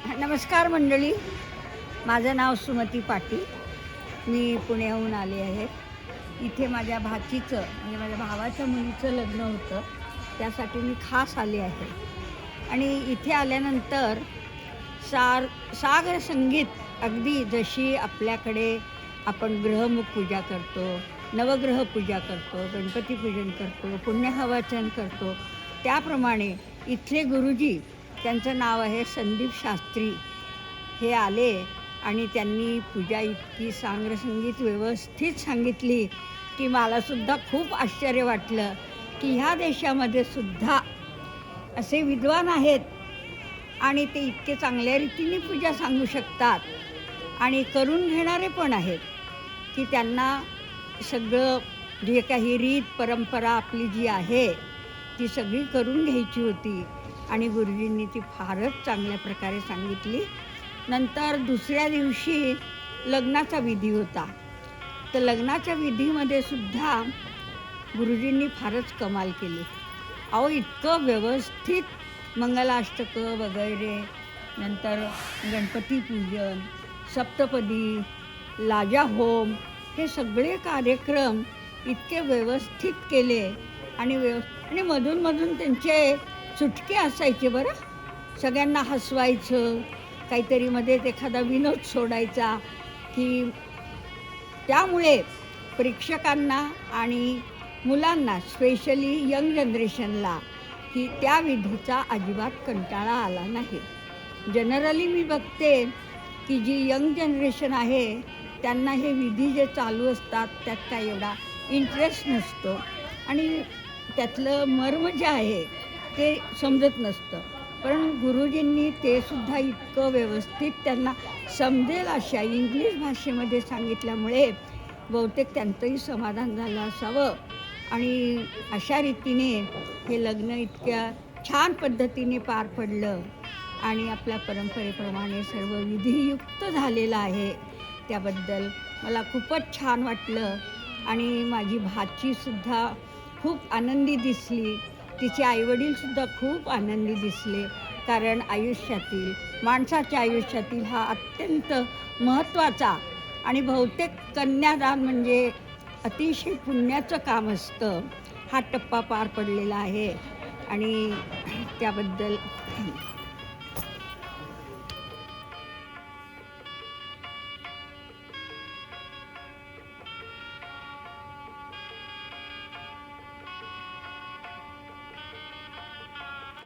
नमस्कार मंडळी, माझं नाव सुमती पाटील. मी पुण्याहून आले आहे. इथे माझ्या भाचीचं म्हणजे माझ्या भावाच्या मुलीचं लग्न होतं, त्यासाठी मी खास आले आहे. आणि इथे आल्यानंतर सागर संगीत अगदी जशी आपल्याकडे आपण ग्रहमुख पूजा करतो, नवग्रह पूजा करतो, गणपती पूजन करतो, पुण्यहवाचन करतो, त्याप्रमाणे इथले गुरुजी, त्यांचं नाव आहे संदीप शास्त्री, हे आले आणि त्यांनी पूजा इतकी सांग्रसंगीत व्यवस्थित सांगितली की मलासुद्धा खूप आश्चर्य वाटलं की ह्या देशामध्ये सुद्धा असे विद्वान आहेत आणि ते इतके चांगल्या रीतीने पूजा सांगू शकतात आणि करून घेणारे पण आहेत की त्यांना सगळं जे काही रीत परंपरा आपली जी आहे ती सगळी करून घ्यायची होती आणि गुरुजींनी ती फारच चांगल्या प्रकारे सांगितली. नंतर दुसऱ्या दिवशी लग्नाचा विधी होता. तर लग्नाच्या विधीमध्ये सुद्धा गुरुजींनी फारच कमाल केली. इतकं व्यवस्थित मंगलाष्टकं वगैरे, नंतर गणपती पूजन, सप्तपदी, लाजा होम, हे सगळे कार्यक्रम इतके व्यवस्थित केले आणि मधून त्यांचे चुटके असायचे बरं. सगळ्यांना हसवायचं, काहीतरी मध्ये एखादा विनोद सोडायचा की त्यामुळे प्रेक्षकांना आणि मुलांना, स्पेशली यंग जनरेशनला, की त्या विधीचा अजिबात कंटाळा आला नाही. जनरली मी बघते की जी यंग जनरेशन आहे त्यांना हे विधी जे चालू असतात त्यात काय एवढा इंटरेस्ट नसतो आणि त्यातलं मर्म जे आहे ते समजत नसतं. पण गुरुजींनी ते सुद्धा इतकं व्यवस्थित त्यांना समजेल अशा इंग्लिश भाषेमध्ये सांगितल्यामुळे बहुतेक त्यांचंही समाधान झालं असावं आणि अशा रीतीने हे लग्न इतक्या छान पद्धतीने पार पडलं आणि आपल्या परंपरेप्रमाणे सर्व विधियुक्त झालेलं आहे. त्याबद्दल मला खूपच छान वाटलं आणि माझी भाचीसुद्धा खूप आनंदी दिसली. तिचे आईवडीलसुद्धा खूप आनंदी दिसले, कारण माणसाच्या आयुष्यातील हा अत्यंत महत्त्वाचा आणि बहुतेक कन्यादान म्हणजे अतिशय पुण्याचं काम असतं. हा टप्पा पार पडलेला आहे आणि त्याबद्दल